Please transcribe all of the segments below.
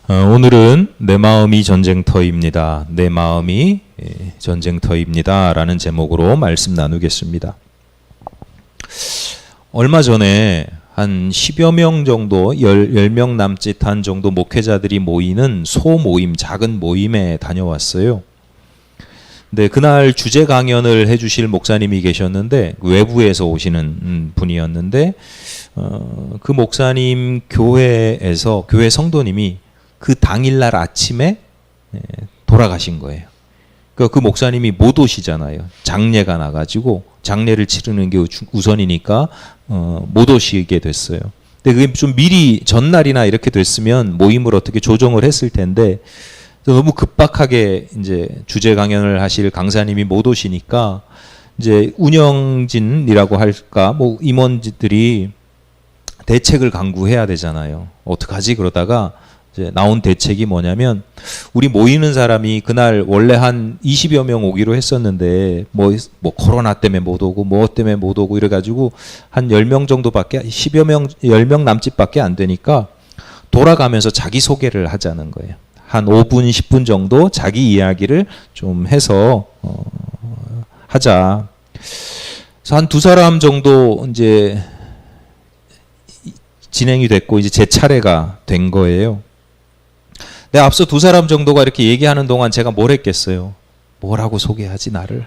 오늘은 내 마음이 전쟁터입니다. 내 마음이 전쟁터입니다. 라는 제목으로 말씀 나누겠습니다. 얼마 전에 한 10여 명 정도, 10명 남짓한 정도 목회자들이 모이는 소모임, 작은 모임에 다녀왔어요. 근데 그날 주제 강연을 해주실 목사님이 계셨는데, 외부에서 오시는 분이었는데, 그 목사님 교회에서, 교회 성도님이 그 당일날 아침에 돌아가신 거예요. 그 목사님이 못 오시잖아요. 장례가 나가지고 장례를 치르는 게 우선이니까 못 오시게 됐어요. 근데 그게 좀 미리 전날이나 이렇게 됐으면 모임을 어떻게 조정을 했을 텐데 너무 급박하게 이제 주제 강연을 하실 강사님이 못 오시니까 이제 운영진이라고 할까 뭐 임원들이 대책을 강구해야 되잖아요. 어떡하지? 그러다가 이제 나온 대책이 뭐냐면 우리 모이는 사람이 그날 원래 한 20여 명 오기로 했었는데 뭐 코로나 때문에 못 오고 뭐 때문에 못 오고 이래가지고 한 10명 정도밖에 10여 명 10명 남짓밖에 안 되니까 돌아가면서 자기소개를 하자는 거예요. 한 5분 10분 정도 자기 이야기를 좀 해서 하자. 그래서 한 두 사람 정도 이제 진행이 됐고 이제 제 차례가 된 거예요. 근데 앞서 두 사람 정도가 이렇게 얘기하는 동안 제가 뭘 했겠어요? 뭐라고 소개하지 나를?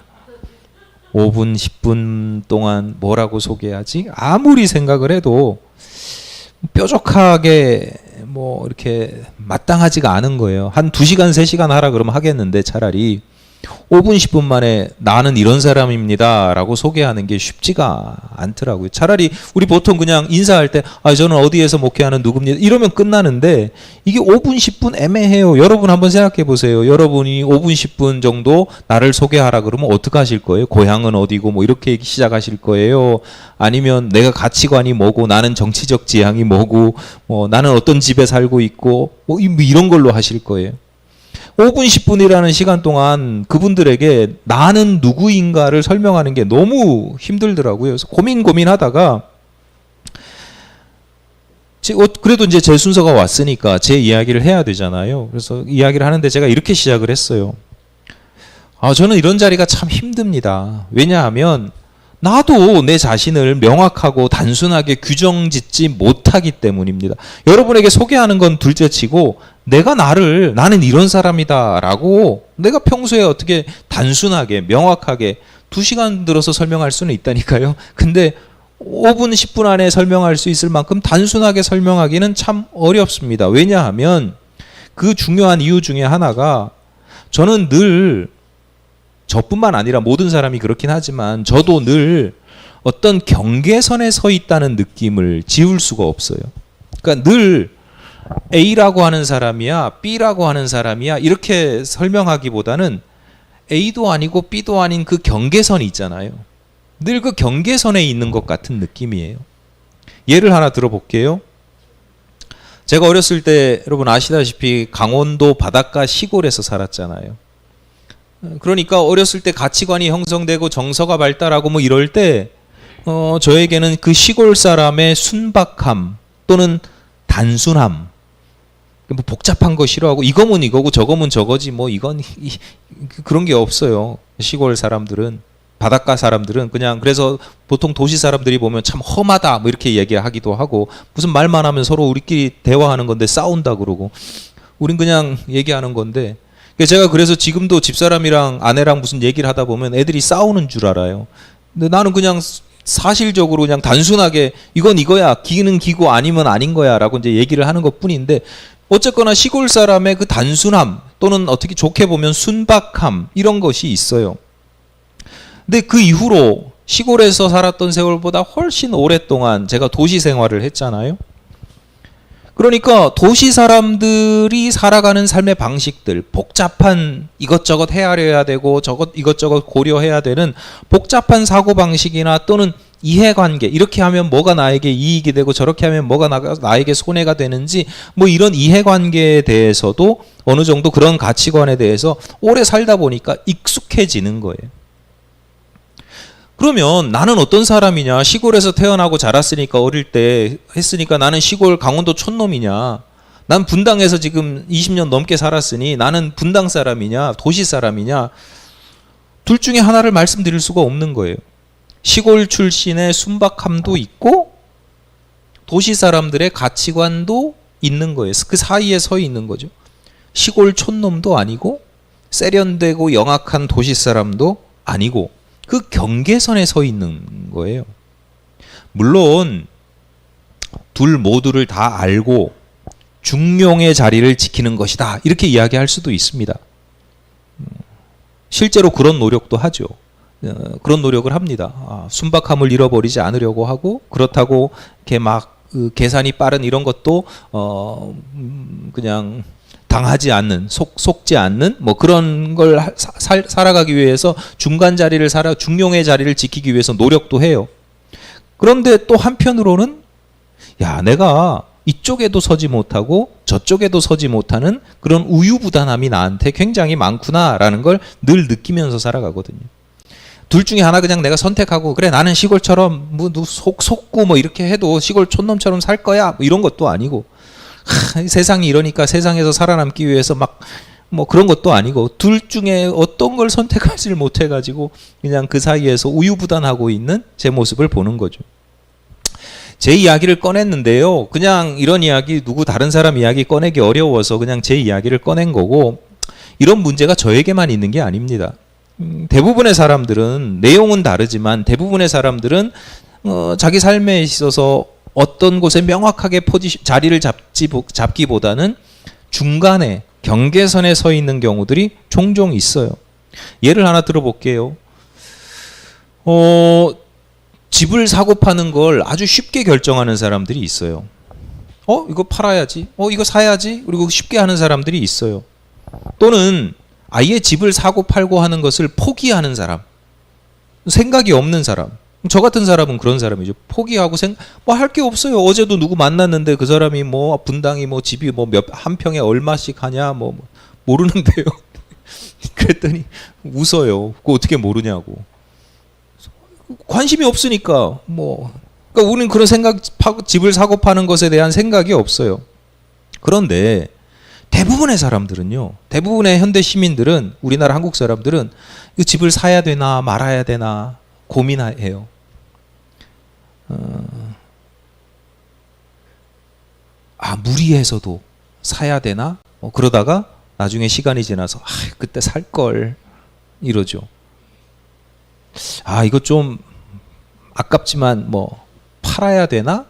5분 10분 동안 뭐라고 소개하지? 아무리 생각을 해도 뾰족하게 뭐 이렇게 마땅하지가 않은 거예요. 한 2시간 3시간 하라 그러면 하겠는데 차라리 5분 10분 만에 나는 이런 사람입니다 라고 소개하는 게 쉽지가 않더라고요. 차라리 우리 보통 그냥 인사할 때 저는 어디에서 목회하는 누굽니다 이러면 끝나는데 이게 5분 10분 애매해요. 여러분 한번 생각해 보세요. 여러분이 5분 10분 정도 나를 소개하라 그러면 어떻게 하실 거예요? 고향은 어디고 뭐 이렇게 시작하실 거예요? 아니면 내가 가치관이 뭐고 나는 정치적 지향이 뭐고 나는 어떤 집에 살고 있고 뭐 이런 걸로 하실 거예요? 5분 10분이라는 시간 동안 그분들에게 나는 누구인가를 설명하는 게 너무 힘들더라고요. 그래서 고민하다가 그래도 이제 제 순서가 왔으니까 제 이야기를 해야 되잖아요. 그래서 이야기를 하는데 제가 이렇게 시작을 했어요. 저는 이런 자리가 참 힘듭니다. 왜냐하면 나도 내 자신을 명확하고 단순하게 규정짓지 못하기 때문입니다. 여러분에게 소개하는 건 둘째치고 나는 이런 사람이다 라고 내가 평소에 어떻게 단순하게 명확하게 2시간 들어서 설명할 수는 있다니까요. 근데 5분 10분 안에 설명할 수 있을 만큼 단순하게 설명하기는 참 어렵습니다. 왜냐하면 그 중요한 이유 중에 하나가 저는 늘 저뿐만 아니라 모든 사람이 그렇긴 하지만 저도 늘 어떤 경계선에 서 있다는 느낌을 지울 수가 없어요. 그러니까 늘 A라고 하는 사람이야, B라고 하는 사람이야 이렇게 설명하기보다는 A도 아니고 B도 아닌 그 경계선이 있잖아요. 늘 그 경계선에 있는 것 같은 느낌이에요. 예를 하나 들어볼게요. 제가 어렸을 때 여러분 아시다시피 강원도 바닷가 시골에서 살았잖아요. 그러니까 어렸을 때 가치관이 형성되고 정서가 발달하고 뭐 이럴 때 저에게는 그 시골 사람의 순박함 또는 단순함 뭐 복잡한 거 싫어하고 이거면 이거고 저거면 저거지 뭐 이건 그런 게 없어요. 시골 사람들은 바닷가 사람들은 그냥 그래서 보통 도시 사람들이 보면 참 험하다 뭐 이렇게 얘기하기도 하고 무슨 말만 하면 서로 우리끼리 대화하는 건데 싸운다 그러고 우린 그냥 얘기하는 건데 제가 그래서 지금도 집사람이랑 아내랑 무슨 얘기를 하다 보면 애들이 싸우는 줄 알아요. 근데 나는 그냥 사실적으로 그냥 단순하게 이건 이거야, 기는 기고 아니면 아닌 거야 라고 이제 얘기를 하는 것 뿐인데 어쨌거나 시골 사람의 그 단순함 또는 어떻게 좋게 보면 순박함 이런 것이 있어요. 근데 그 이후로 시골에서 살았던 세월보다 훨씬 오랫동안 제가 도시 생활을 했잖아요. 그러니까 도시 사람들이 살아가는 삶의 방식들, 복잡한 이것저것 헤아려야 되고 이것저것 고려해야 되는 복잡한 사고방식이나 또는 이해관계, 이렇게 하면 뭐가 나에게 이익이 되고 저렇게 하면 뭐가 나에게 손해가 되는지 뭐 이런 이해관계에 대해서도 어느 정도 그런 가치관에 대해서 오래 살다 보니까 익숙해지는 거예요. 그러면 나는 어떤 사람이냐? 시골에서 태어나고 자랐으니까 어릴 때 했으니까 나는 시골 강원도 촌놈이냐? 난 분당에서 지금 20년 넘게 살았으니 나는 분당 사람이냐 도시 사람이냐 둘 중에 하나를 말씀드릴 수가 없는 거예요. 시골 출신의 순박함도 있고 도시 사람들의 가치관도 있는 거예요. 그 사이에 서 있는 거죠. 시골 촌놈도 아니고 세련되고 영악한 도시 사람도 아니고 그 경계선에 서 있는 거예요. 물론 둘 모두를 다 알고 중용의 자리를 지키는 것이다 이렇게 이야기할 수도 있습니다. 실제로 그런 노력도 하죠. 그런 노력을 합니다. 순박함을 잃어버리지 않으려고 하고 그렇다고 이렇게 막 계산이 빠른 이런 것도 그냥 당하지 않는 속지 않는 뭐 그런 걸 살아가기 위해서 중간 자리를 중용의 자리를 지키기 위해서 노력도 해요. 그런데 또 한편으로는 야 내가 이쪽에도 서지 못하고 저쪽에도 서지 못하는 그런 우유부단함이 나한테 굉장히 많구나라는 걸 늘 느끼면서 살아가거든요. 둘 중에 하나 그냥 내가 선택하고 그래 나는 시골처럼 뭐 속고 뭐 이렇게 해도 시골 촌놈처럼 살 거야 뭐 이런 것도 아니고 세상이 이러니까 세상에서 살아남기 위해서 막 뭐 그런 것도 아니고 둘 중에 어떤 걸 선택하지를 못해가지고 그냥 그 사이에서 우유부단하고 있는 제 모습을 보는 거죠. 제 이야기를 꺼냈는데요. 그냥 이런 이야기 누구 다른 사람 이야기 꺼내기 어려워서 그냥 제 이야기를 꺼낸 거고 이런 문제가 저에게만 있는 게 아닙니다. 대부분의 사람들은 내용은 다르지만 대부분의 사람들은 자기 삶에 있어서 어떤 곳에 명확하게 자리를 잡기보다는 중간에 경계선에 서 있는 경우들이 종종 있어요. 예를 하나 들어볼게요. 집을 사고 파는 걸 아주 쉽게 결정하는 사람들이 있어요. 이거 팔아야지. 이거 사야지. 그리고 쉽게 하는 사람들이 있어요. 또는 아예 집을 사고 팔고 하는 것을 포기하는 사람. 생각이 없는 사람. 저 같은 사람은 그런 사람이죠. 포기하고 뭐 할 게 없어요. 어제도 누구 만났는데 그 사람이 뭐 분당이 뭐 집이 뭐 한 평에 얼마씩 하냐 뭐 모르는데요. 그랬더니 웃어요. 그거 어떻게 모르냐고. 관심이 없으니까 그러니까 우리는 그런 집을 사고 파는 것에 대한 생각이 없어요. 그런데 대부분의 사람들은요, 대부분의 현대 시민들은 우리나라 한국 사람들은 이 집을 사야 되나 말아야 되나 고민해요. 무리해서도 사야 되나? 그러다가 나중에 시간이 지나서 그때 살 걸 이러죠. 이거 좀 아깝지만 팔아야 되나?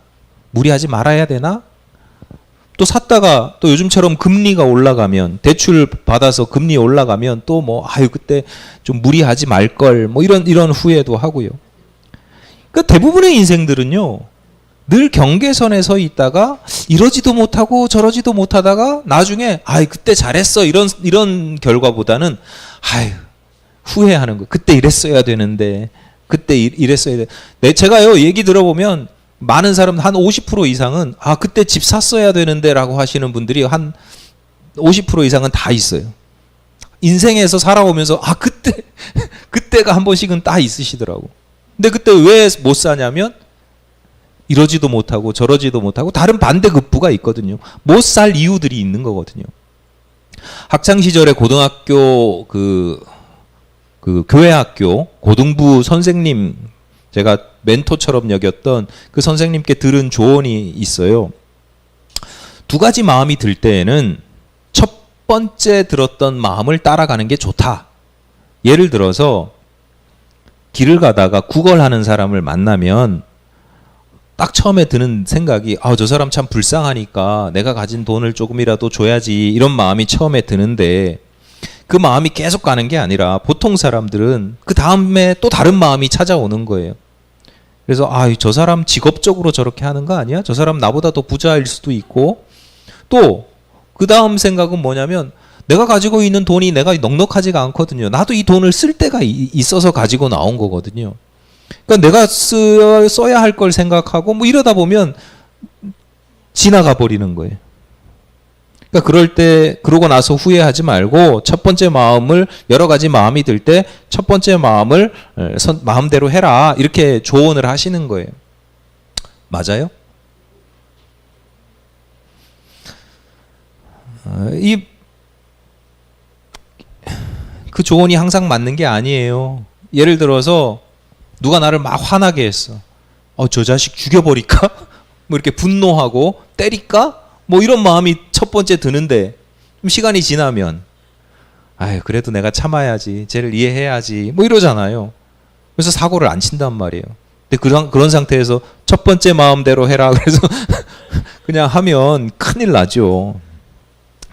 무리하지 말아야 되나? 또 샀다가 또 요즘처럼 금리가 올라가면 대출 받아서 금리 올라가면 또 그때 좀 무리하지 말 걸 이런 후회도 하고요. 그러니까 대부분의 인생들은요. 늘 경계선에 서 있다가 이러지도 못하고 저러지도 못하다가 나중에 그때 잘했어 이런 결과보다는 후회하는 거. 그때 이랬어야 되는데 그때 이랬어야 돼. 제가요 얘기 들어보면 많은 사람 한 50% 이상은 그때 집 샀어야 되는데라고 하시는 분들이 한 50% 이상은 다 있어요. 인생에서 살아오면서 그때가 한 번씩은 다 있으시더라고. 근데 그때 왜 못 사냐면 이러지도 못하고 저러지도 못하고 다른 반대급부가 있거든요. 못 살 이유들이 있는 거거든요. 학창 시절에 고등학교 그 교회학교 고등부 선생님 제가 멘토처럼 여겼던 그 선생님께 들은 조언이 있어요. 두 가지 마음이 들 때에는 첫 번째 들었던 마음을 따라가는 게 좋다. 예를 들어서 길을 가다가 구걸하는 사람을 만나면 딱 처음에 드는 생각이 저 사람 참 불쌍하니까 내가 가진 돈을 조금이라도 줘야지 이런 마음이 처음에 드는데 그 마음이 계속 가는 게 아니라 보통 사람들은 그 다음에 또 다른 마음이 찾아오는 거예요. 그래서 저 사람 직업적으로 저렇게 하는 거 아니야? 저 사람 나보다 더 부자일 수도 있고 또 그 다음 생각은 뭐냐면 내가 가지고 있는 돈이 내가 넉넉하지가 않거든요. 나도 이 돈을 쓸 때가 있어서 가지고 나온 거거든요. 그러니까 내가 써야 할 걸 생각하고 이러다 보면 지나가 버리는 거예요. 그러니까 그러고 나서 후회하지 말고 첫 번째 마음을 여러 가지 마음이 들 때 첫 번째 마음을 마음대로 해라 이렇게 조언을 하시는 거예요. 맞아요? 그 조언이 항상 맞는 게 아니에요. 예를 들어서 누가 나를 막 화나게 했어. 저 자식 죽여버릴까? 뭐 이렇게 분노하고 때릴까? 뭐 이런 마음이 첫 번째 드는데 좀 시간이 지나면 그래도 내가 참아야지, 쟤를 이해해야지 뭐 이러잖아요. 그래서 사고를 안 친단 말이에요. 근데 그런 상태에서 첫 번째 마음대로 해라 그래서 그냥 하면 큰일 나죠.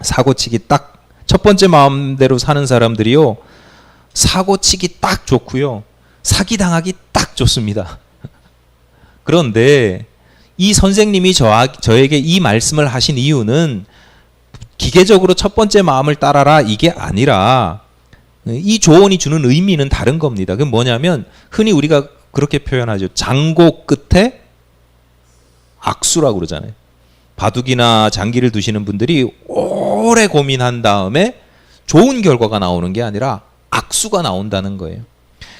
사고치기 딱 첫 번째 마음대로 사는 사람들이요, 사고치기 딱 좋고요, 사기당하기 딱 좋습니다. 그런데 이 선생님이 저에게 이 말씀을 하신 이유는 기계적으로 첫 번째 마음을 따라라 이게 아니라 이 조언이 주는 의미는 다른 겁니다. 그게 뭐냐면 흔히 우리가 그렇게 표현하죠. 장고 끝에 악수라고 그러잖아요. 바둑이나 장기를 두시는 분들이 오래 고민한 다음에 좋은 결과가 나오는 게 아니라 악수가 나온다는 거예요.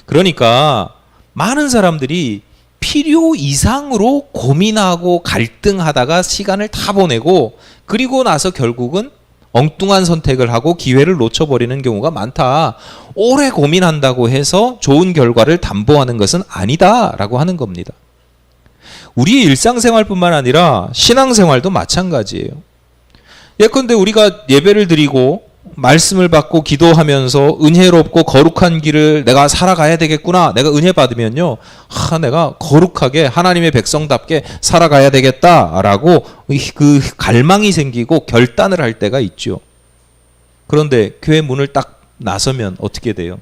그러니까 많은 사람들이 필요 이상으로 고민하고 갈등하다가 시간을 다 보내고 그리고 나서 결국은 엉뚱한 선택을 하고 기회를 놓쳐버리는 경우가 많다. 오래 고민한다고 해서 좋은 결과를 담보하는 것은 아니다라고 하는 겁니다. 우리의 일상생활뿐만 아니라 신앙생활도 마찬가지예요. 예컨대 우리가 예배를 드리고 말씀을 받고 기도하면서 은혜롭고 거룩한 길을 내가 살아가야 되겠구나. 내가 은혜 받으면요, 내가 거룩하게 하나님의 백성답게 살아가야 되겠다라고 그 갈망이 생기고 결단을 할 때가 있죠. 그런데 교회 문을 딱 나서면 어떻게 돼요?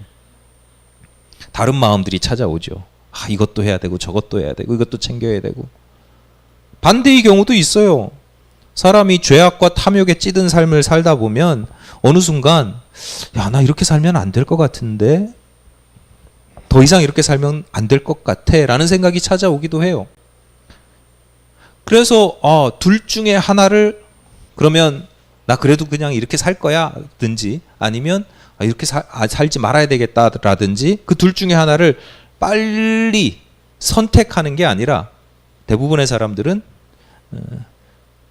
다른 마음들이 찾아오죠. 이것도 해야 되고 저것도 해야 되고 이것도 챙겨야 되고. 반대의 경우도 있어요. 사람이 죄악과 탐욕에 찌든 삶을 살다 보면 어느 순간 나 이렇게 살면 안 될 것 같은데, 더 이상 이렇게 살면 안 될 것 같아 라는 생각이 찾아오기도 해요. 그래서 둘 중에 하나를, 그러면 나 그래도 그냥 이렇게 살 거야 든지, 아니면 이렇게 살지 말아야 되겠다라든지, 그 둘 중에 하나를 빨리 선택하는 게 아니라 대부분의 사람들은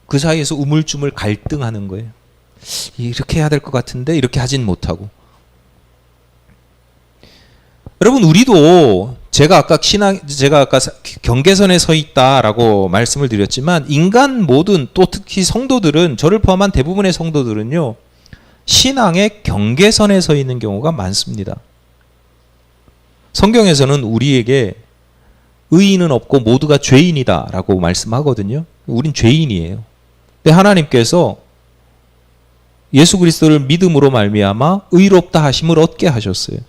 그 사이에서 우물쭈물 갈등하는 거예요. 이렇게 해야 될 것 같은데 이렇게 하진 못하고. 여러분, 우리도 제가 아까 경계선에 서 있다라고 말씀을 드렸지만, 인간 모든, 또 특히 성도들은, 저를 포함한 대부분의 성도들은요, 신앙의 경계선에 서 있는 경우가 많습니다. 성경에서는 우리에게 의인은 없고 모두가 죄인이다라고 말씀하거든요. 우린 죄인이에요. 근데 하나님께서 예수 그리스도를 믿음으로 말미암아 의롭다 하심을 얻게 하셨어요.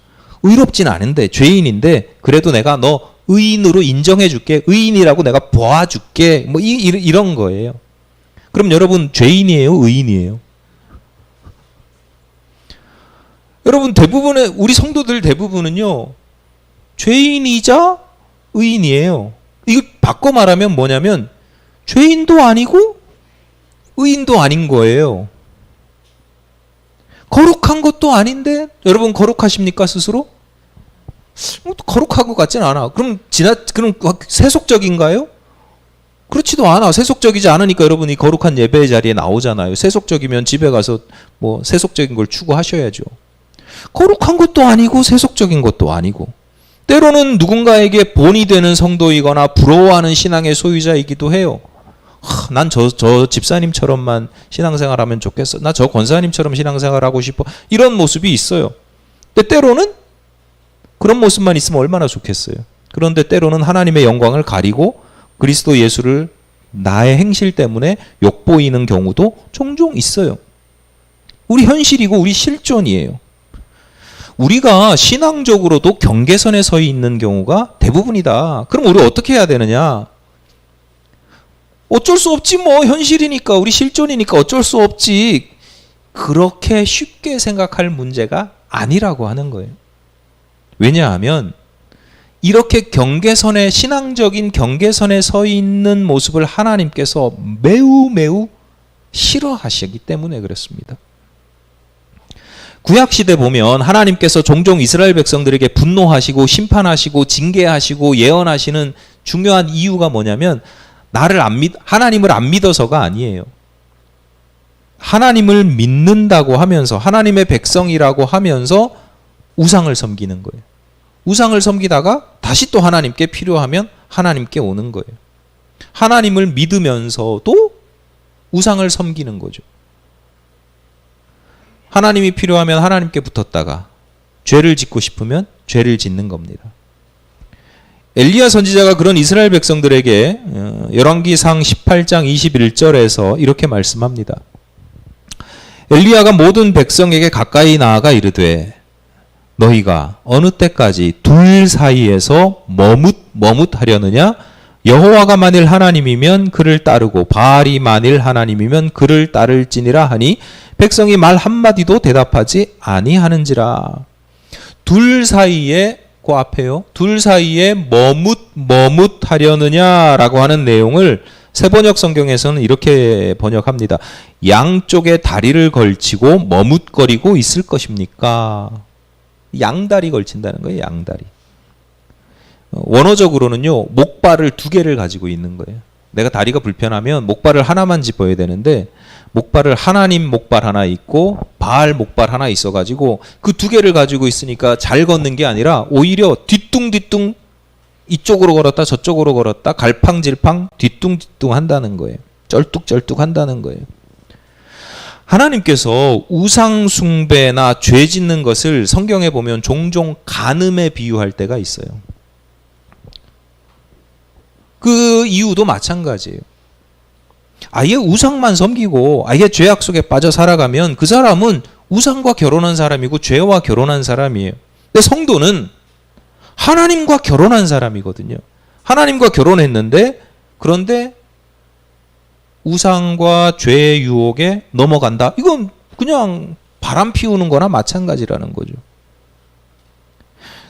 의롭진 않은데, 죄인인데 그래도 내가 너 의인으로 인정해 줄게, 의인이라고 내가 보아줄게, 뭐 이런 거예요. 그럼 여러분, 죄인이에요, 의인이에요? 여러분, 대부분의 우리 성도들 대부분은요, 죄인이자 의인이에요. 이거 바꿔 말하면 뭐냐면 죄인도 아니고 의인도 아닌 거예요. 거룩한 것도 아닌데, 여러분 거룩하십니까 스스로? 거룩한 것 같진 않아. 그럼 세속적인가요? 그렇지도 않아. 세속적이지 않으니까 여러분이 거룩한 예배의 자리에 나오잖아요. 세속적이면 집에 가서 뭐 세속적인 걸 추구하셔야죠. 거룩한 것도 아니고 세속적인 것도 아니고, 때로는 누군가에게 본이 되는 성도이거나 부러워하는 신앙의 소유자이기도 해요. 난 저 집사님처럼만 신앙생활하면 좋겠어. 나 저 권사님처럼 신앙생활하고 싶어. 이런 모습이 있어요. 근데 때로는 그런 모습만 있으면 얼마나 좋겠어요. 그런데 때로는 하나님의 영광을 가리고 그리스도 예수를 나의 행실 때문에 욕보이는 경우도 종종 있어요. 우리 현실이고 우리 실존이에요. 우리가 신앙적으로도 경계선에 서 있는 경우가 대부분이다. 그럼 우리 어떻게 해야 되느냐? 어쩔 수 없지 뭐, 현실이니까, 우리 실존이니까 어쩔 수 없지. 그렇게 쉽게 생각할 문제가 아니라고 하는 거예요. 왜냐하면 이렇게 경계선에, 신앙적인 경계선에 서 있는 모습을 하나님께서 매우 매우 싫어하시기 때문에 그렇습니다. 구약시대 보면 하나님께서 종종 이스라엘 백성들에게 분노하시고 심판하시고 징계하시고 예언하시는 중요한 이유가 뭐냐면, 하나님을 안 믿어서가 아니에요. 하나님을 믿는다고 하면서 하나님의 백성이라고 하면서 우상을 섬기는 거예요. 우상을 섬기다가 다시 또 하나님께 필요하면 하나님께 오는 거예요. 하나님을 믿으면서도 우상을 섬기는 거죠. 하나님이 필요하면 하나님께 붙었다가 죄를 짓고 싶으면 죄를 짓는 겁니다. 엘리야 선지자가 그런 이스라엘 백성들에게 열왕기상 18장 21절에서 이렇게 말씀합니다. 엘리야가 모든 백성에게 가까이 나아가 이르되 너희가 어느 때까지 둘 사이에서 머뭇하려느냐? 여호와가 만일 하나님이면 그를 따르고 바알이 만일 하나님이면 그를 따를지니라 하니 백성이 말 한마디도 대답하지 아니하는지라. 둘 사이에 그 앞에요. 둘 사이에 머뭇하려느냐라고 하는 내용을 새번역 성경에서는 이렇게 번역합니다. 양쪽에 다리를 걸치고 머뭇거리고 있을 것입니까? 양다리 걸친다는 거예요. 양다리. 원어적으로는요. 목발을 두 개를 가지고 있는 거예요. 내가 다리가 불편하면 목발을 하나만 짚어야 되는데 목발을 하나님 목발 하나 있고 바알 목발 하나 있어가지고 그 두 개를 가지고 있으니까 잘 걷는 게 아니라 오히려 뒤뚱뒤뚱 이쪽으로 걸었다 저쪽으로 걸었다 갈팡질팡 뒤뚱뒤뚱 한다는 거예요. 쩔뚝쩔뚝 한다는 거예요. 하나님께서 우상 숭배나 죄 짓는 것을 성경에 보면 종종 간음에 비유할 때가 있어요. 그 이유도 마찬가지예요. 아예 우상만 섬기고 아예 죄악 속에 빠져 살아가면 그 사람은 우상과 결혼한 사람이고 죄와 결혼한 사람이에요. 근데 성도는 하나님과 결혼한 사람이거든요. 하나님과 결혼했는데 그런데 우상과 죄의 유혹에 넘어간다. 이건 그냥 바람 피우는 거나 마찬가지라는 거죠.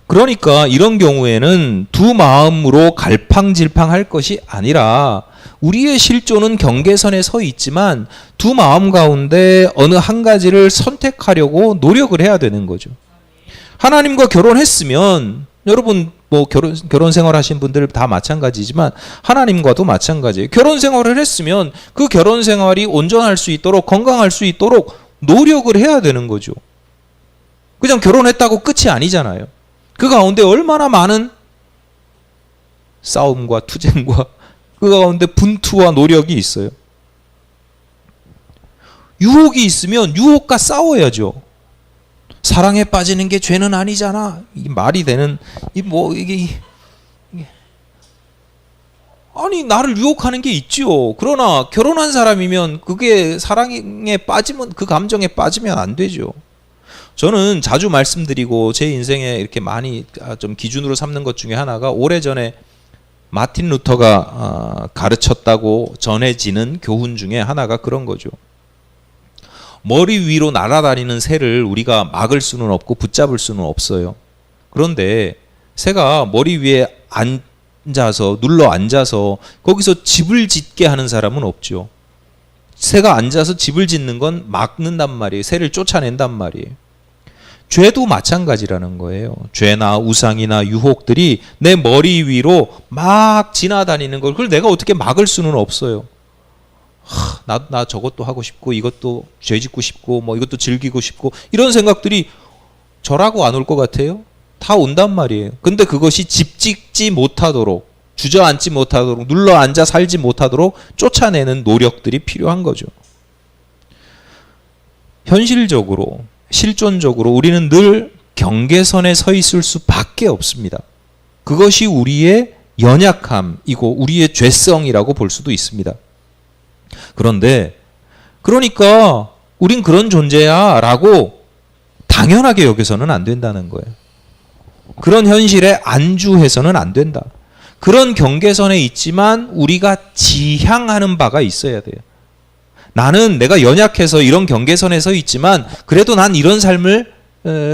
그러니까 이런 경우에는 두 마음으로 갈팡질팡할 것이 아니라 우리의 실존은 경계선에 서 있지만 두 마음 가운데 어느 한 가지를 선택하려고 노력을 해야 되는 거죠. 하나님과 결혼했으면 여러분 뭐 결혼 생활 하신 분들 다 마찬가지지만 하나님과도 마찬가지예요. 결혼 생활을 했으면 그 결혼 생활이 온전할 수 있도록 건강할 수 있도록 노력을 해야 되는 거죠. 그냥 결혼했다고 끝이 아니잖아요. 그 가운데 얼마나 많은 싸움과 투쟁과 그 가운데 분투와 노력이 있어요. 유혹이 있으면 유혹과 싸워야죠. 사랑에 빠지는 게 죄는 아니잖아. 이게 말이 되는 이게 아니 나를 유혹하는 게 있죠. 그러나 결혼한 사람이면 그게 사랑에 빠지면 그 감정에 빠지면 안 되죠. 저는 자주 말씀드리고 제 인생에 이렇게 많이 좀 기준으로 삼는 것 중에 하나가 오래전에 마틴 루터가 가르쳤다고 전해지는 교훈 중에 하나가 그런 거죠. 머리 위로 날아다니는 새를 우리가 막을 수는 없고 붙잡을 수는 없어요. 그런데 새가 머리 위에 앉아서 눌러 앉아서 거기서 집을 짓게 하는 사람은 없죠. 새가 앉아서 집을 짓는 건 막는단 말이에요. 새를 쫓아낸단 말이에요. 죄도 마찬가지라는 거예요. 죄나 우상이나 유혹들이 내 머리 위로 막 지나다니는 걸 그걸 내가 어떻게 막을 수는 없어요. 나 저것도 하고 싶고 이것도 죄 짓고 싶고 뭐 이것도 즐기고 싶고 이런 생각들이 저라고 안 올 것 같아요? 다 온단 말이에요. 근데 그것이 집 짓지 못하도록 주저앉지 못하도록 눌러 앉아 살지 못하도록 쫓아내는 노력들이 필요한 거죠. 현실적으로 실존적으로 우리는 늘 경계선에 서 있을 수밖에 없습니다. 그것이 우리의 연약함이고 우리의 죄성이라고 볼 수도 있습니다. 그런데 그러니까 우린 그런 존재야 라고 당연하게 여기서는 안 된다는 거예요. 그런 현실에 안주해서는 안 된다. 그런 경계선에 있지만 우리가 지향하는 바가 있어야 돼요. 나는 내가 연약해서 이런 경계선에 서 있지만 그래도 난 이런 삶을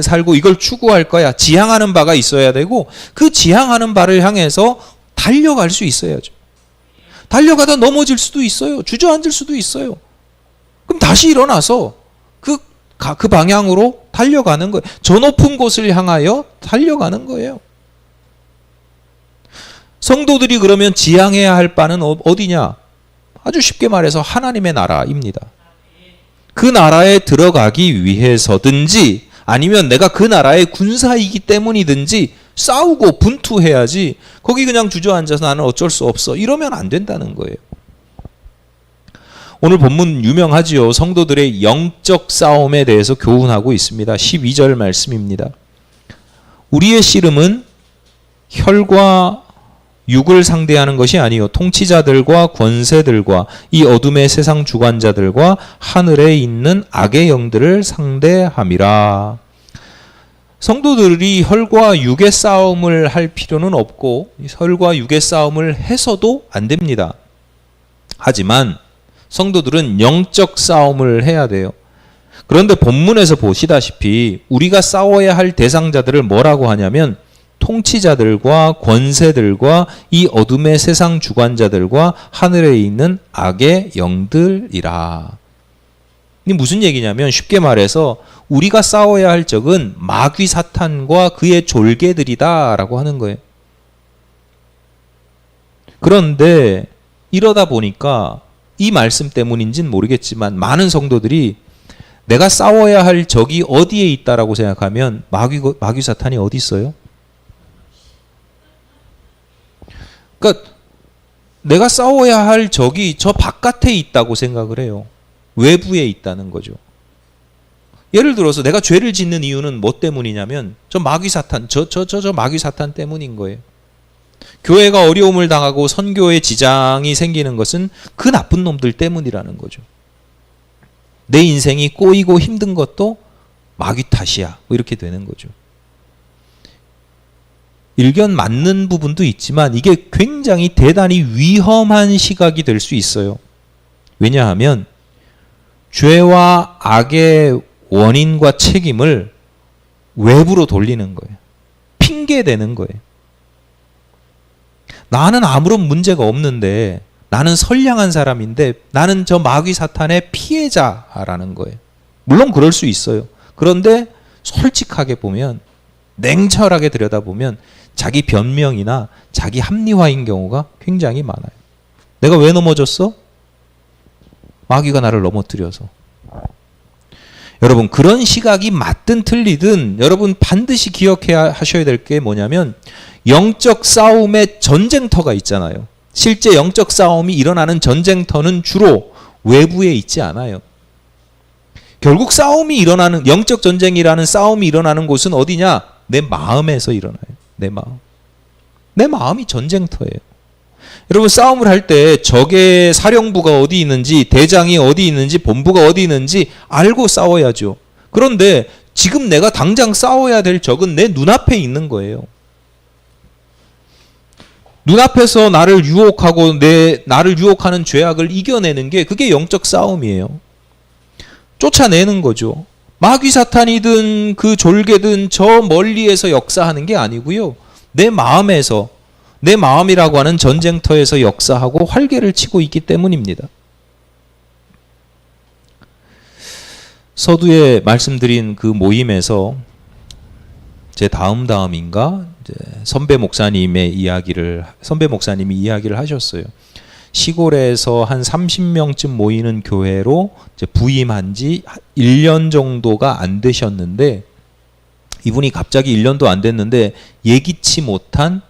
살고 이걸 추구할 거야. 지향하는 바가 있어야 되고 그 지향하는 바를 향해서 달려갈 수 있어야죠. 달려가다 넘어질 수도 있어요. 주저앉을 수도 있어요. 그럼 다시 일어나서 그 방향으로 달려가는 거예요. 저 높은 곳을 향하여 달려가는 거예요. 성도들이 그러면 지향해야 할 바는 어디냐? 아주 쉽게 말해서 하나님의 나라입니다. 그 나라에 들어가기 위해서든지 아니면 내가 그 나라의 군사이기 때문이든지 싸우고 분투해야지 거기 그냥 주저앉아서 나는 어쩔 수 없어 이러면 안 된다는 거예요. 오늘 본문 유명하지요. 성도들의 영적 싸움에 대해서 교훈하고 있습니다. 12절 말씀입니다. 우리의 씨름은 혈과 육을 상대하는 것이 아니요 통치자들과 권세들과 이 어둠의 세상 주관자들과 하늘에 있는 악의 영들을 상대함이라. 성도들이 혈과 육의 싸움을 할 필요는 없고 혈과 육의 싸움을 해서도 안 됩니다. 하지만 성도들은 영적 싸움을 해야 돼요. 그런데 본문에서 보시다시피 우리가 싸워야 할 대상자들을 뭐라고 하냐면 통치자들과 권세들과 이 어둠의 세상 주관자들과 하늘에 있는 악의 영들이라. 이게 무슨 얘기냐면 쉽게 말해서 우리가 싸워야 할 적은 마귀 사탄과 그의 졸개들이다라고 하는 거예요. 그런데 이러다 보니까 이 말씀 때문인지는 모르겠지만 많은 성도들이 내가 싸워야 할 적이 어디에 있다라고 생각하면 마귀 사탄이 어디 있어요? 그러니까 내가 싸워야 할 적이 저 바깥에 있다고 생각을 해요. 외부에 있다는 거죠. 예를 들어서 내가 죄를 짓는 이유는 뭐 때문이냐면 저 마귀 사탄, 저 마귀 사탄 때문인 거예요. 교회가 어려움을 당하고 선교에 지장이 생기는 것은 그 나쁜 놈들 때문이라는 거죠. 내 인생이 꼬이고 힘든 것도 마귀 탓이야. 뭐 이렇게 되는 거죠. 일견 맞는 부분도 있지만 이게 굉장히 대단히 위험한 시각이 될 수 있어요. 왜냐하면 죄와 악의 원인과 책임을 외부로 돌리는 거예요. 핑계대는 거예요. 나는 아무런 문제가 없는데 나는 선량한 사람인데 나는 저 마귀 사탄의 피해자라는 거예요. 물론 그럴 수 있어요. 그런데 솔직하게 보면 냉철하게 들여다보면 자기 변명이나 자기 합리화인 경우가 굉장히 많아요. 내가 왜 넘어졌어? 마귀가 나를 넘어뜨려서. 여러분 그런 시각이 맞든 틀리든 여러분 반드시 기억해야 하셔야 될 게 뭐냐면 영적 싸움의 전쟁터가 있잖아요. 실제 영적 싸움이 일어나는 전쟁터는 주로 외부에 있지 않아요. 결국 싸움이 일어나는 영적 전쟁이라는 싸움이 일어나는 곳은 어디냐? 내 마음에서 일어나요. 내 마음. 내 마음이 전쟁터예요. 여러분 싸움을 할 때 적의 사령부가 어디 있는지 대장이 어디 있는지 본부가 어디 있는지 알고 싸워야죠. 그런데 지금 내가 당장 싸워야 될 적은 내 눈앞에 있는 거예요. 눈앞에서 나를 유혹하고 나를 유혹하는 죄악을 이겨내는 게 그게 영적 싸움이에요. 쫓아내는 거죠. 마귀 사탄이든 그 졸개든 저 멀리에서 역사하는 게 아니고요. 내 마음에서 내 마음이라고 하는 전쟁터에서 역사하고 활개를 치고 있기 때문입니다. 서두에 말씀드린 그 모임에서 제 다음인가 선배 목사님이 이야기를 하셨어요. 시골에서 한 30명쯤 모이는 교회로 이제 부임한 지 1년 정도가 안 되셨는데 이분이 갑자기 1년도 안 됐는데 예기치 못한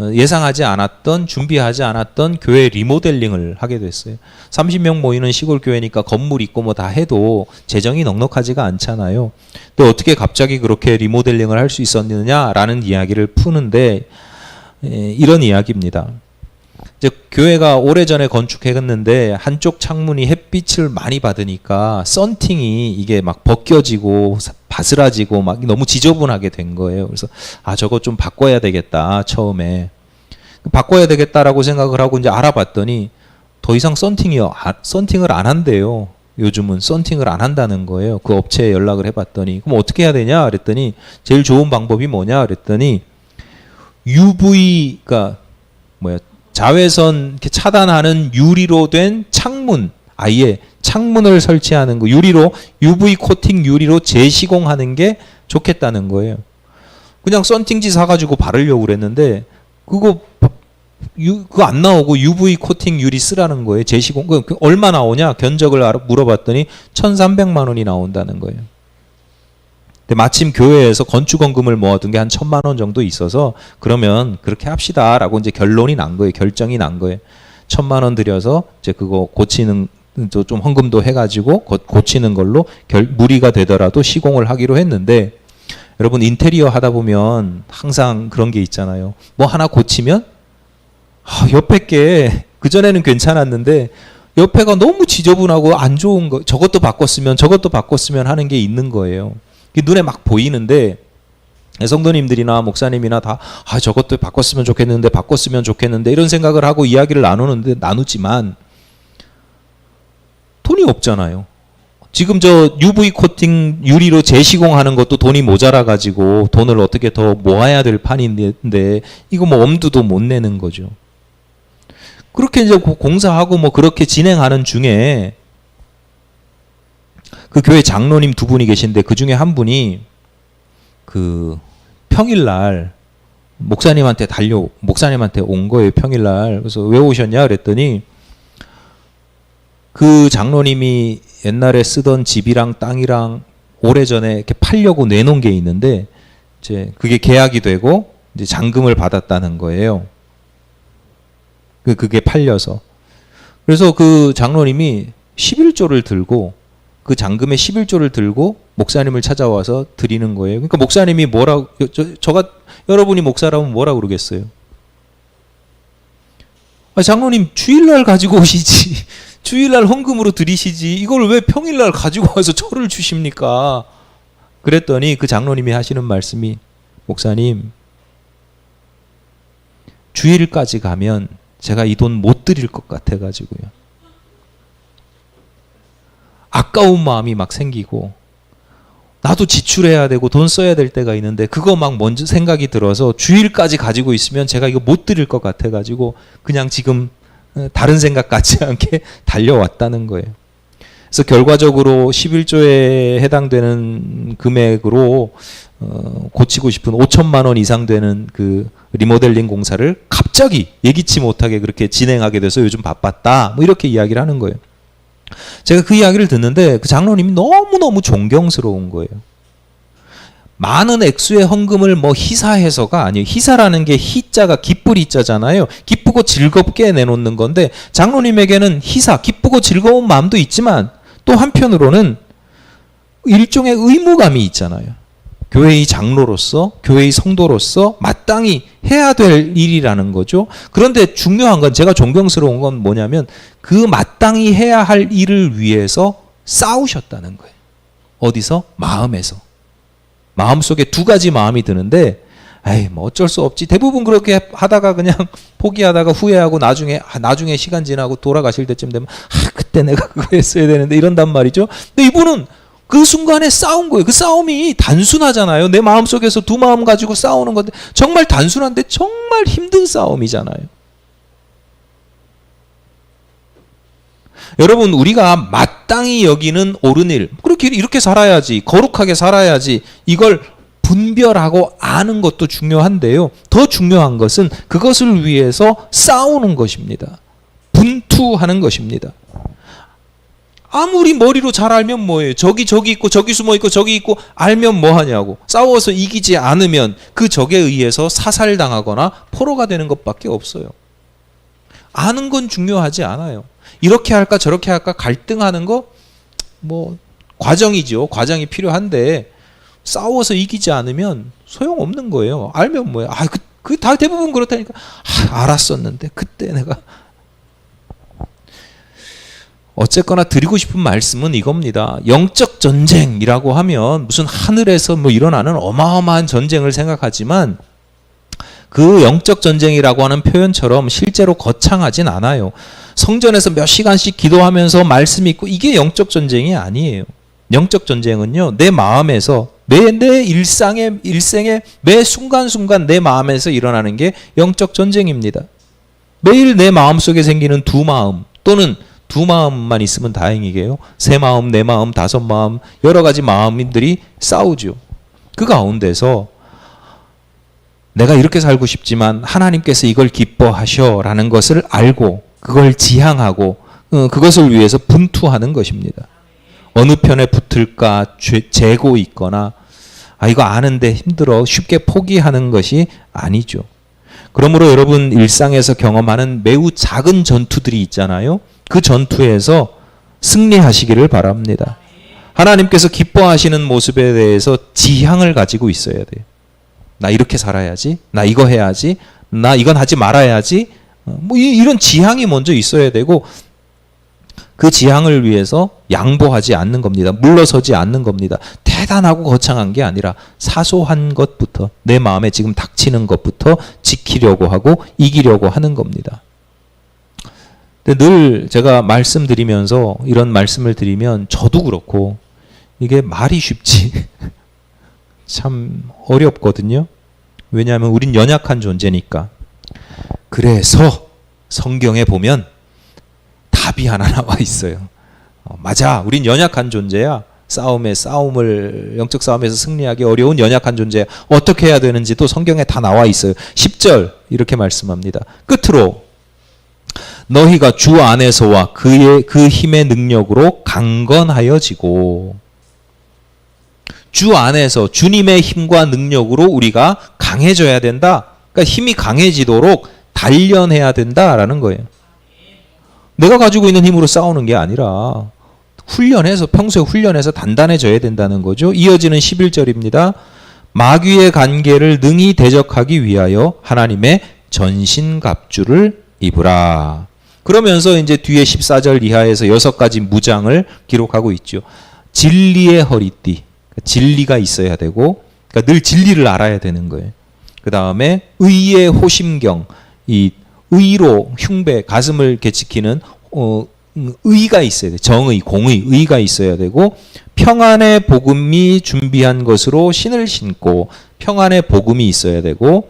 예상하지 않았던 준비하지 않았던 교회 리모델링을 하게 됐어요. 30명 모이는 시골 교회니까 건물 있고 뭐 다 해도 재정이 넉넉하지가 않잖아요. 근데 어떻게 갑자기 그렇게 리모델링을 할 수 있었느냐라는 이야기를 푸는데 이런 이야기입니다. 이제 교회가 오래전에 건축했는데 한쪽 창문이 햇빛을 많이 받으니까 썬팅이 이게 막 벗겨지고 바스라지고 막 너무 지저분하게 된 거예요. 그래서 저거 좀 바꿔야 되겠다 처음에 바꿔야 되겠다라고 생각을 하고 이제 알아봤더니 더 이상 썬팅을 안 한대요. 요즘은 썬팅을 안 한다는 거예요. 그 업체에 연락을 해봤더니 그럼 어떻게 해야 되냐 그랬더니 제일 좋은 방법이 뭐냐 그랬더니 UV가 자외선 이렇게 차단하는 유리로 된 창문, 아예 창문을 설치하는 거, UV 코팅 유리로 재시공하는 게 좋겠다는 거예요. 그냥 썬팅지 사가지고 바르려고 그랬는데, 그거 그거 안 나오고 UV 코팅 유리 쓰라는 거예요. 제시공. 그 얼마 나오냐? 견적을 물어봤더니 1,300만 원이 나온다는 거예요. 근데 마침 교회에서 건축원금을 모아둔 게 한 1,000만 원 정도 있어서 그러면 그렇게 합시다라고 이제 결론이 난 거예요. 결정이 난 거예요. 1,000만 원 들여서 이제 그거 고치는 좀 헌금도 해가지고 고치는 걸로 무리가 되더라도 시공을 하기로 했는데, 여러분 인테리어 하다 보면 항상 그런 게 있잖아요. 뭐 하나 고치면 옆에 게 그전에는 괜찮았는데 옆에가 너무 지저분하고 안 좋은 거, 저것도 바꿨으면 하는 게 있는 거예요. 눈에 막 보이는데 성도님들이나 목사님이나 다 저것도 바꿨으면 좋겠는데 이런 생각을 하고 이야기를 나누지만 돈이 없잖아요. 지금 저 UV 코팅 유리로 재시공하는 것도 돈이 모자라 가지고 돈을 어떻게 더 모아야 될 판인데 이거 뭐 엄두도 못 내는 거죠. 그렇게 이제 공사하고 뭐 그렇게 진행하는 중에 그 교회 장로님 두 분이 계신데 그 중에 한 분이 그 평일날 목사님한테 온 거예요. 평일날. 그래서 왜 오셨냐 그랬더니 그 장로님이 옛날에 쓰던 집이랑 땅이랑 오래전에 이렇게 팔려고 내놓은 게 있는데 이제 그게 계약이 되고 이제 잔금을 받았다는 거예요. 그게 팔려서. 그래서 그 장로님이 11조를 들고 그 잔금의 11조를 들고 목사님을 찾아와서 드리는 거예요. 그러니까 목사님이 여러분이 목사라면 뭐라 그러겠어요? 장로님 주일날 가지고 오시지. 주일날 헌금으로 드리시지. 이걸 왜 평일날 가지고 와서 저를 주십니까? 그랬더니 그 장로님이 하시는 말씀이, 목사님 주일까지 가면 제가 이 돈 못 드릴 것 같아가지고요. 아까운 마음이 막 생기고 나도 지출해야 되고 돈 써야 될 때가 있는데 그거 막 먼저 생각이 들어서 주일까지 가지고 있으면 제가 이거 못 드릴 것 같아가지고 그냥 지금 다른 생각 같지 않게 달려왔다는 거예요. 그래서 결과적으로 11조에 해당되는 금액으로 고치고 싶은 5천만 원 이상 되는 그 리모델링 공사를 갑자기 예기치 못하게 그렇게 진행하게 돼서 요즘 바빴다. 뭐 이렇게 이야기를 하는 거예요. 제가 그 이야기를 듣는데 그 장로님이 너무너무 존경스러운 거예요. 많은 액수의 헌금을 뭐 희사해서가 아니에요. 희사라는 게 희자가 기쁠 희자잖아요. 기쁘고 즐겁게 내놓는 건데 장로님에게는 희사, 기쁘고 즐거운 마음도 있지만 또 한편으로는 일종의 의무감이 있잖아요. 교회의 장로로서, 교회의 성도로서 마땅히 해야 될 일이라는 거죠. 그런데 중요한 건, 제가 존경스러운 건 뭐냐면 그 마땅히 해야 할 일을 위해서 싸우셨다는 거예요. 어디서? 마음에서. 마음속에 두 가지 마음이 드는데 뭐 어쩔 수 없지. 대부분 그렇게 하다가 그냥 포기하다가 후회하고 나중에 시간 지나고 돌아가실 때쯤 되면 그때 내가 그거 했어야 되는데 이런단 말이죠. 근데 이분은 그 순간에 싸운 거예요. 그 싸움이 단순하잖아요. 내 마음속에서 두 마음 가지고 싸우는 건데 정말 단순한데 정말 힘든 싸움이잖아요. 여러분, 우리가 마땅히 여기는 옳은 일, 그렇게 이렇게 살아야지, 거룩하게 살아야지, 이걸 분별하고 아는 것도 중요한데요. 더 중요한 것은 그것을 위해서 싸우는 것입니다. 분투하는 것입니다. 아무리 머리로 잘 알면 뭐예요? 저기 있고 저기 숨어 있고 저기 있고 알면 뭐 하냐고. 싸워서 이기지 않으면 그 적에 의해서 사살당하거나 포로가 되는 것밖에 없어요. 아는 건 중요하지 않아요. 이렇게 할까 저렇게 할까 갈등하는 거 뭐 과정이죠. 과정이 필요한데 싸워서 이기지 않으면 소용없는 거예요. 알면 뭐예요? 그 다 대부분 그렇다니까. 알았었는데 그때 내가. 어쨌거나 드리고 싶은 말씀은 이겁니다. 영적 전쟁이라고 하면 무슨 하늘에서 뭐 일어나는 어마어마한 전쟁을 생각하지만 그 영적 전쟁이라고 하는 표현처럼 실제로 거창하진 않아요. 성전에서 몇 시간씩 기도하면서 말씀 읽고 이게 영적 전쟁이 아니에요. 영적 전쟁은요, 내 마음에서 내 일생의 매 순간순간 내 마음에서 일어나는 게 영적 전쟁입니다. 매일 내 마음속에 생기는 두 마음, 또는 두 마음만 있으면 다행이게요. 세 마음, 네 마음, 다섯 마음, 여러 가지 마음들이 싸우죠. 그 가운데서 내가 이렇게 살고 싶지만 하나님께서 이걸 기뻐하셔라는 것을 알고 그걸 지향하고 그것을 위해서 분투하는 것입니다. 어느 편에 붙을까 재고 있거나 이거 아는데 힘들어 쉽게 포기하는 것이 아니죠. 그러므로 여러분 일상에서 경험하는 매우 작은 전투들이 있잖아요. 그 전투에서 승리하시기를 바랍니다. 하나님께서 기뻐하시는 모습에 대해서 지향을 가지고 있어야 돼요. 나 이렇게 살아야지. 나 이거 해야지. 나 이건 하지 말아야지. 이런 지향이 먼저 있어야 되고 그 지향을 위해서 양보하지 않는 겁니다. 물러서지 않는 겁니다. 대단하고 거창한 게 아니라 사소한 것부터 내 마음에 지금 닥치는 것부터 지키려고 하고 이기려고 하는 겁니다. 근데 늘 제가 말씀드리면서 이런 말씀을 드리면 저도 그렇고 이게 말이 쉽지 참 어렵거든요. 왜냐하면 우린 연약한 존재니까. 그래서 성경에 보면 답이 하나 나와 있어요. 맞아, 우린 연약한 존재야. 영적 싸움에서 승리하기 어려운 연약한 존재야. 어떻게 해야 되는지도 성경에 다 나와 있어요. 10절 이렇게 말씀합니다. 끝으로 너희가 주 안에서와 그 힘의 능력으로 강건하여지고, 주 안에서 주님의 힘과 능력으로 우리가 강해져야 된다. 그러니까 힘이 강해지도록 단련해야 된다라는 거예요. 내가 가지고 있는 힘으로 싸우는 게 아니라 평소에 훈련해서 단단해져야 된다는 거죠. 이어지는 11절입니다. 마귀의 간계를 능히 대적하기 위하여 하나님의 전신갑주를 입으라. 그러면서 이제 뒤에 14절 이하에서 6가지 무장을 기록하고 있죠. 진리의 허리띠. 진리가 있어야 되고, 그러니까 늘 진리를 알아야 되는 거예요. 그 다음에 의의 호심경, 이 의로 흉배, 가슴을 이렇게 지키는 의가 있어야 돼. 정의, 공의, 의가 있어야 되고, 평안의 복음이 준비한 것으로 신을 신고 평안의 복음이 있어야 되고,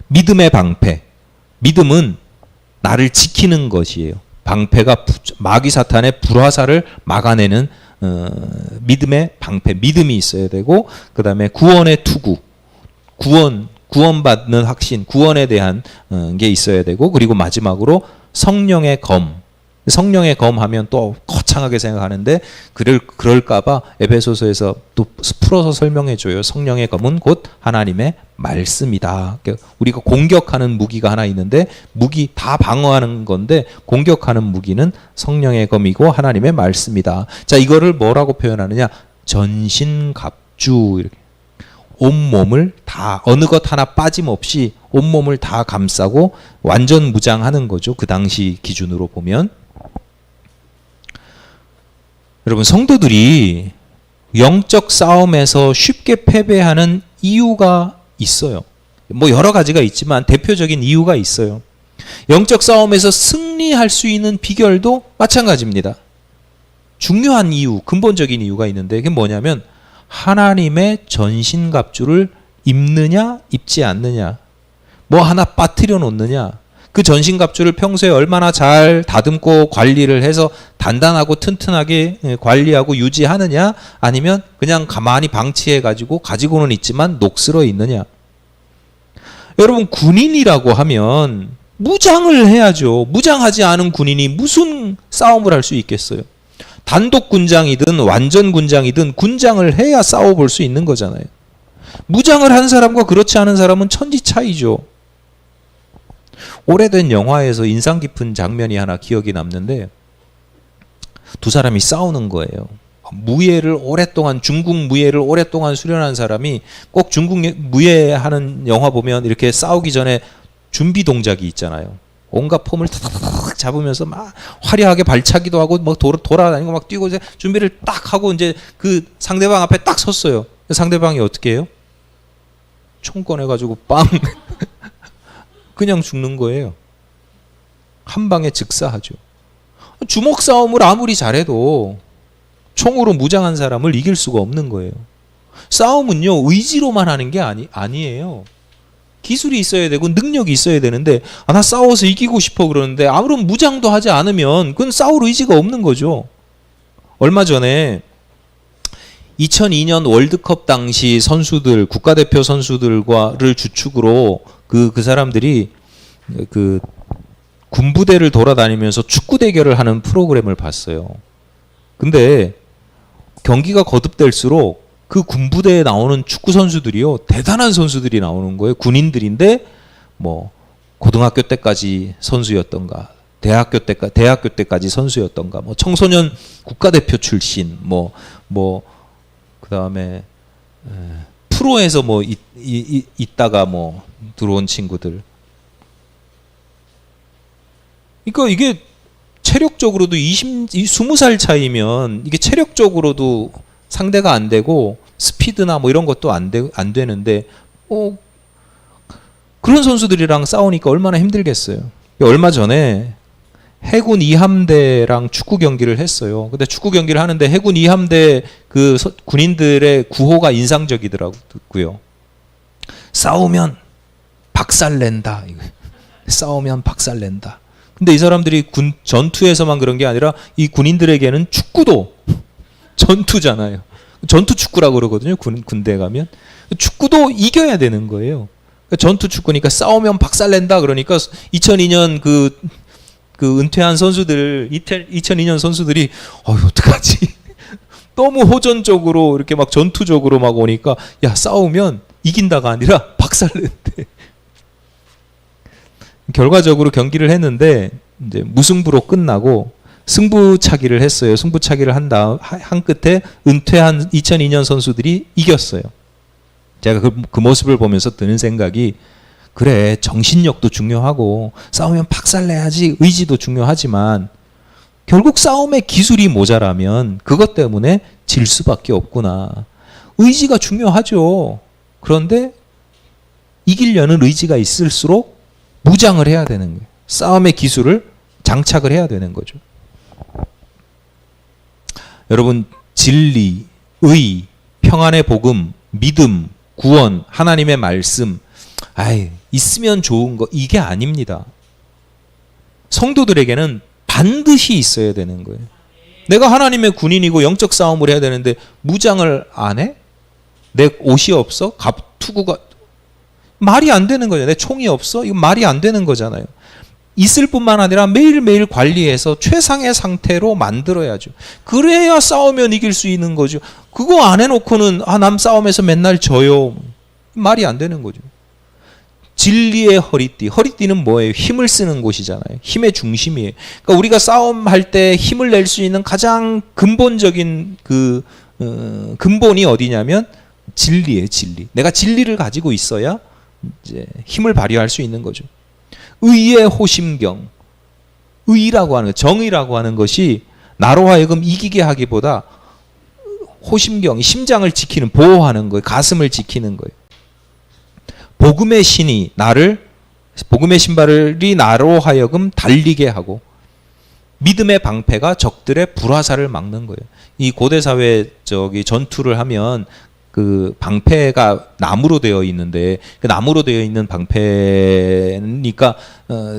믿음의 방패. 믿음은 나를 지키는 것이에요. 방패가 마귀 사탄의 불화살을 막아내는 믿음의 방패, 믿음이 있어야 되고, 그 다음에 구원의 투구, 구원받는 확신, 구원에 대한 게 있어야 되고, 그리고 마지막으로 성령의 검. 성령의 검 하면 또 거창하게 생각하는데 그럴까봐 에베소서에서 또 풀어서 설명해 줘요. 성령의 검은 곧 하나님의 말씀이다. 우리가 공격하는 무기가 하나 있는데 무기 다 방어하는 건데 공격하는 무기는 성령의 검이고 하나님의 말씀이다. 자, 이거를 뭐라고 표현하느냐? 전신갑주. 이렇게 온몸을 다 어느 것 하나 빠짐없이 온몸을 다 감싸고 완전 무장하는 거죠. 그 당시 기준으로 보면. 여러분, 성도들이 영적 싸움에서 쉽게 패배하는 이유가 있어요. 뭐 여러 가지가 있지만 대표적인 이유가 있어요. 영적 싸움에서 승리할 수 있는 비결도 마찬가지입니다. 중요한 이유, 근본적인 이유가 있는데 그게 뭐냐면 하나님의 전신갑주를 입느냐 입지 않느냐, 뭐 하나 빠뜨려 놓느냐, 그 전신갑주를 평소에 얼마나 잘 다듬고 관리를 해서 단단하고 튼튼하게 관리하고 유지하느냐, 아니면 그냥 가만히 방치해가지고 가지고는 있지만 녹슬어 있느냐. 여러분, 군인이라고 하면 무장을 해야죠. 무장하지 않은 군인이 무슨 싸움을 할 수 있겠어요. 단독 군장이든 완전 군장이든 군장을 해야 싸워볼 수 있는 거잖아요. 무장을 한 사람과 그렇지 않은 사람은 천지 차이죠. 오래된 영화에서 인상 깊은 장면이 하나 기억이 남는데 두 사람이 싸우는 거예요. 중국 무예를 오랫동안 수련한 사람이 꼭 중국 무예하는 영화 보면 이렇게 싸우기 전에 준비 동작이 있잖아요. 온갖 폼을 탁탁탁 잡으면서 막 화려하게 발차기도 하고 막 돌아다니고 막 뛰고 이제 준비를 딱 하고 이제 그 상대방 앞에 딱 섰어요. 상대방이 어떻게 해요? 총 꺼내가지고 빵 그냥 죽는 거예요. 한 방에 즉사하죠. 주먹 싸움을 아무리 잘해도 총으로 무장한 사람을 이길 수가 없는 거예요. 싸움은요, 의지로만 하는 게 아니에요. 기술이 있어야 되고 능력이 있어야 되는데 나 싸워서 이기고 싶어 그러는데 아무런 무장도 하지 않으면 그건 싸울 의지가 없는 거죠. 얼마 전에 2002년 월드컵 당시 선수들, 국가대표 선수들과를 주축으로 그 사람들이 그 군부대를 돌아다니면서 축구 대결을 하는 프로그램을 봤어요. 근데 경기가 거듭될수록 그 군부대에 나오는 축구 선수들이요, 대단한 선수들이 나오는 거예요. 군인들인데 뭐 고등학교 때까지 선수였던가, 대학교 때까지 선수였던가, 뭐 청소년 국가대표 출신, 뭐 그다음에 프로에서 뭐 있다가 뭐 들어온 친구들. 그러니까 이게 체력적으로도 20살 차이면 이게 체력적으로도 상대가 안 되고 스피드나 뭐 이런 것도 안 되는데 그런 선수들이랑 싸우니까 얼마나 힘들겠어요. 얼마 전에 해군 2함대랑 축구 경기를 했어요. 근데 축구 경기를 하는데 해군 2함대 그 군인들의 구호가 인상적이더라고요. 싸우면 박살낸다. 싸우면 박살낸다. 근데 이 사람들이 전투에서만 그런 게 아니라 이 군인들에게는 축구도 전투잖아요. 전투 축구라고 그러거든요. 군대에 가면. 축구도 이겨야 되는 거예요. 전투 축구니까 싸우면 박살낸다 그러니까 2002년 그 은퇴한 선수들, 2002년 선수들이 어떡하지? 너무 호전적으로 이렇게 막 전투적으로 막 오니까 야, 싸우면 이긴다가 아니라 박살낸대. 결과적으로 경기를 했는데 이제 무승부로 끝나고 승부차기를 했어요. 승부차기를 한 끝에 은퇴한 2002년 선수들이 이겼어요. 제가 그 모습을 보면서 드는 생각이, 그래, 정신력도 중요하고 싸우면 박살내야지 의지도 중요하지만 결국 싸움의 기술이 모자라면 그것 때문에 질 수밖에 없구나. 의지가 중요하죠. 그런데 이기려는 의지가 있을수록 무장을 해야 되는 거예요. 싸움의 기술을 장착을 해야 되는 거죠. 여러분, 진리, 의, 평안의 복음, 믿음, 구원, 하나님의 말씀, 있으면 좋은 거, 이게 아닙니다. 성도들에게는 반드시 있어야 되는 거예요. 내가 하나님의 군인이고 영적 싸움을 해야 되는데 무장을 안 해? 내 옷이 없어? 투구가 말이 안 되는 거죠. 내 총이 없어? 이거 말이 안 되는 거잖아요. 있을 뿐만 아니라 매일매일 관리해서 최상의 상태로 만들어야죠. 그래야 싸우면 이길 수 있는 거죠. 그거 안 해놓고는 남 싸움에서 맨날 져요. 말이 안 되는 거죠. 진리의 허리띠는 뭐예요? 힘을 쓰는 곳이잖아요. 힘의 중심이에요. 그러니까 우리가 싸움할 때 힘을 낼 수 있는 가장 근본적인 근본이 어디냐면 진리예요. 진리. 내가 진리를 가지고 있어야 이제 힘을 발휘할 수 있는 거죠. 의의 호심경, 의라고 하는 것, 정의라고 하는 것이 나로 하여금 이기게 하기보다 호심경, 심장을 지키는, 보호하는 거예요. 가슴을 지키는 거예요. 복음의 신발이 나로 하여금 달리게 하고, 믿음의 방패가 적들의 불화살을 막는 거예요. 이 고대 사회 전투를 하면 그 방패가 나무로 되어 있는데, 그 나무로 되어 있는 방패니까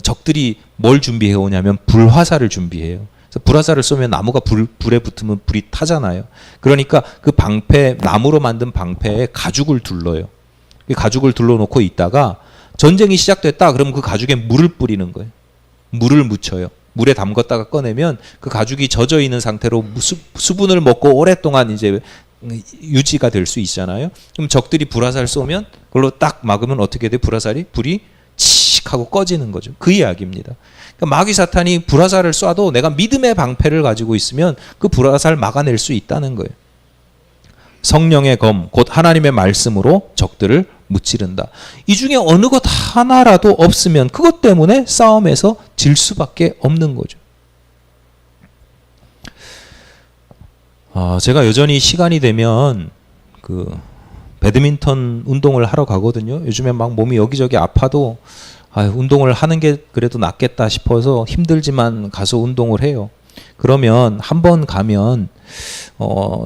적들이 뭘 준비해 오냐면 불화살을 준비해요. 그래서 불화살을 쏘면 나무가 불에 붙으면 불이 타잖아요. 그러니까 그 나무로 만든 방패에 가죽을 둘러요. 그 가죽을 둘러놓고 있다가 전쟁이 시작됐다 그러면 그 가죽에 물을 뿌리는 거예요. 물을 묻혀요. 물에 담갔다가 꺼내면 그 가죽이 젖어 있는 상태로 수분을 먹고 오랫동안 이제 유지가 될 수 있잖아요. 그럼 적들이 불화살 쏘면 그걸로 딱 막으면 어떻게 돼? 불이 칙 하고 꺼지는 거죠. 그 이야기입니다. 그러니까 마귀 사탄이 불화살을 쏴도 내가 믿음의 방패를 가지고 있으면 그 불화살 막아낼 수 있다는 거예요. 성령의 검, 곧 하나님의 말씀으로 적들을 무찌른다. 이 중에 어느 것 하나라도 없으면 그것 때문에 싸움에서 질 수밖에 없는 거죠. 제가 여전히 시간이 되면 배드민턴 운동을 하러 가거든요. 요즘에 막 몸이 여기저기 아파도 운동을 하는 게 그래도 낫겠다 싶어서 힘들지만 가서 운동을 해요. 그러면 한 번 가면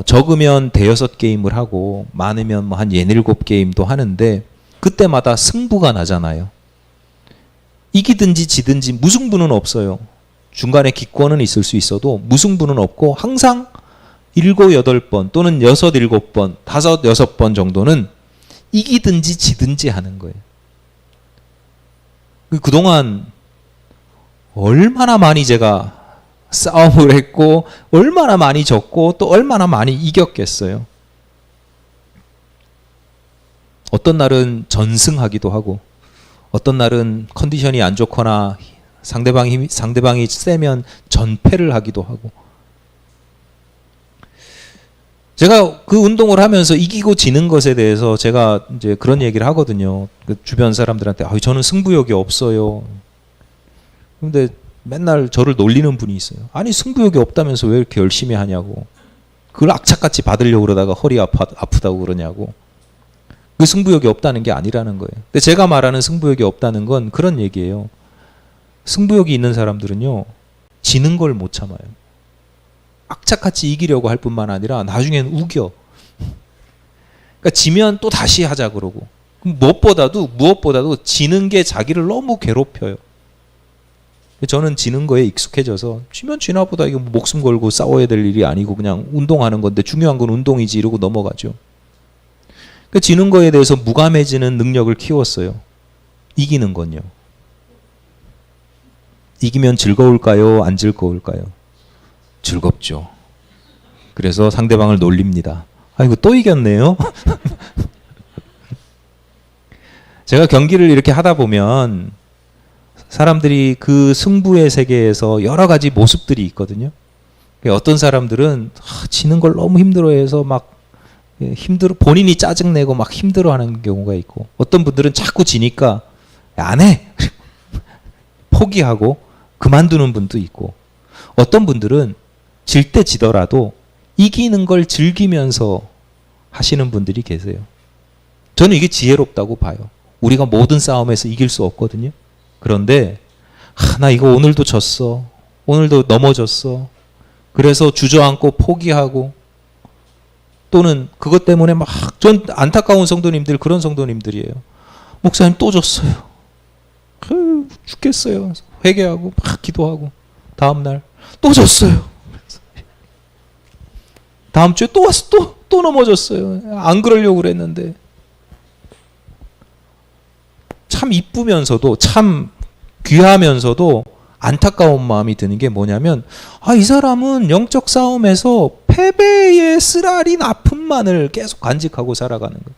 적으면 5-6게임을 하고 많으면 뭐 한 7-8게임도 하는데 그때마다 승부가 나잖아요. 이기든지 지든지 무승부는 없어요. 중간에 기권은 있을 수 있어도 무승부는 없고 항상 7, 8번 또는 6, 7번, 5, 6번 정도는 이기든지 지든지 하는 거예요. 그동안 얼마나 많이 제가 싸움을 했고 얼마나 많이 졌고 또 얼마나 많이 이겼겠어요. 어떤 날은 전승하기도 하고 어떤 날은 컨디션이 안 좋거나 상대방이 세면 전패를 하기도 하고. 제가 그 운동을 하면서 이기고 지는 것에 대해서 제가 이제 그런 얘기를 하거든요. 그 주변 사람들한테 저는 승부욕이 없어요. 근데 맨날 저를 놀리는 분이 있어요. 아니 승부욕이 없다면서 왜 이렇게 열심히 하냐고. 그걸 악착같이 받으려고 그러다가 허리 아프다고 그러냐고. 그 승부욕이 없다는 게 아니라는 거예요. 근데 제가 말하는 승부욕이 없다는 건 그런 얘기예요. 승부욕이 있는 사람들은요, 지는 걸 못 참아요. 악착같이 이기려고 할 뿐만 아니라 나중엔 우겨. 그러니까 지면 또 다시 하자 그러고. 무엇보다도 지는 게 자기를 너무 괴롭혀요. 저는 지는 거에 익숙해져서 지면 지나 보다 이거 목숨 걸고 싸워야 될 일이 아니고 그냥 운동하는 건데 중요한 건 운동이지 이러고 넘어가죠. 그 지는 거에 대해서 무감해지는 능력을 키웠어요. 이기는 건요. 이기면 즐거울까요? 안 즐거울까요? 즐겁죠. 그래서 상대방을 놀립니다. 아이고 또 이겼네요. 제가 경기를 이렇게 하다 보면 사람들이 그 승부의 세계에서 여러 가지 모습들이 있거든요. 어떤 사람들은 지는 걸 너무 힘들어해서 막 본인이 짜증내고 막 힘들어하는 경우가 있고, 어떤 분들은 자꾸 지니까 안 해 포기하고 그만두는 분도 있고, 어떤 분들은 질 때 지더라도 이기는 걸 즐기면서 하시는 분들이 계세요. 저는 이게 지혜롭다고 봐요. 우리가 모든 싸움에서 이길 수 없거든요. 그런데 나 이거 오늘도 졌어, 오늘도 넘어졌어, 그래서 주저앉고 포기하고, 또는 그것 때문에 막 전 안타까운 성도님들, 그런 성도님들이에요. 목사님 또 졌어요, 죽겠어요. 회개하고 막 기도하고 다음날 또 졌어요. 다음 주에 또 와서 또 넘어졌어요. 안 그러려고 그랬는데. 참 이쁘면서도 참 귀하면서도 안타까운 마음이 드는 게 뭐냐면, 이 사람은 영적 싸움에서 패배의 쓰라린 아픔만을 계속 간직하고 살아가는 거예요.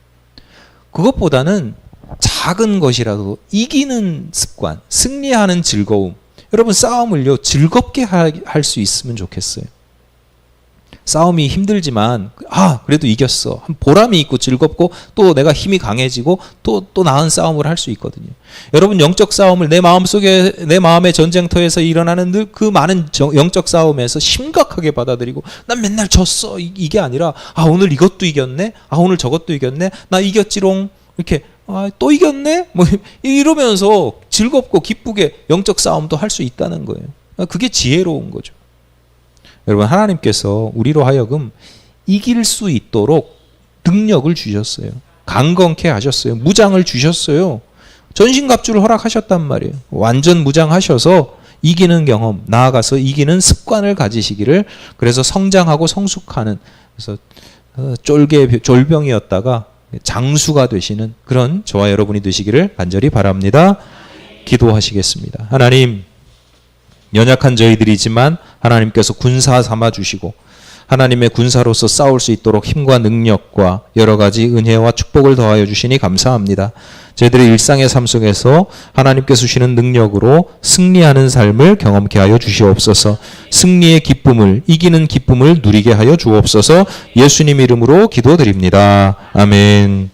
그것보다는 작은 것이라도 이기는 습관, 승리하는 즐거움. 여러분 싸움을요 즐겁게 할 수 있으면 좋겠어요. 싸움이 힘들지만 그래도 이겼어, 보람이 있고 즐겁고 또 내가 힘이 강해지고 또 나은 싸움을 할 수 있거든요. 여러분 영적 싸움을 내 마음의 전쟁터에서 일어나는 늘 그 많은 영적 싸움에서 심각하게 받아들이고 난 맨날 졌어 이게 아니라 오늘 이것도 이겼네, 오늘 저것도 이겼네, 나 이겼지롱, 이렇게 또 이겼네 뭐 이러면서 즐겁고 기쁘게 영적 싸움도 할 수 있다는 거예요. 그게 지혜로운 거죠. 여러분 하나님께서 우리로 하여금 이길 수 있도록 능력을 주셨어요. 강건케 하셨어요. 무장을 주셨어요. 전신갑주를 허락하셨단 말이에요. 완전 무장하셔서 이기는 경험, 나아가서 이기는 습관을 가지시기를, 그래서 성장하고 성숙하는, 그래서 졸병이었다가 장수가 되시는 그런 저와 여러분이 되시기를 간절히 바랍니다. 기도하시겠습니다. 하나님, 연약한 저희들이지만 하나님께서 군사 삼아 주시고 하나님의 군사로서 싸울 수 있도록 힘과 능력과 여러 가지 은혜와 축복을 더하여 주시니 감사합니다. 저희들의 일상의 삶 속에서 하나님께서 주시는 능력으로 승리하는 삶을 경험케 하여 주시옵소서. 승리의 기쁨을, 이기는 기쁨을 누리게 하여 주옵소서. 예수님 이름으로 기도드립니다. 아멘.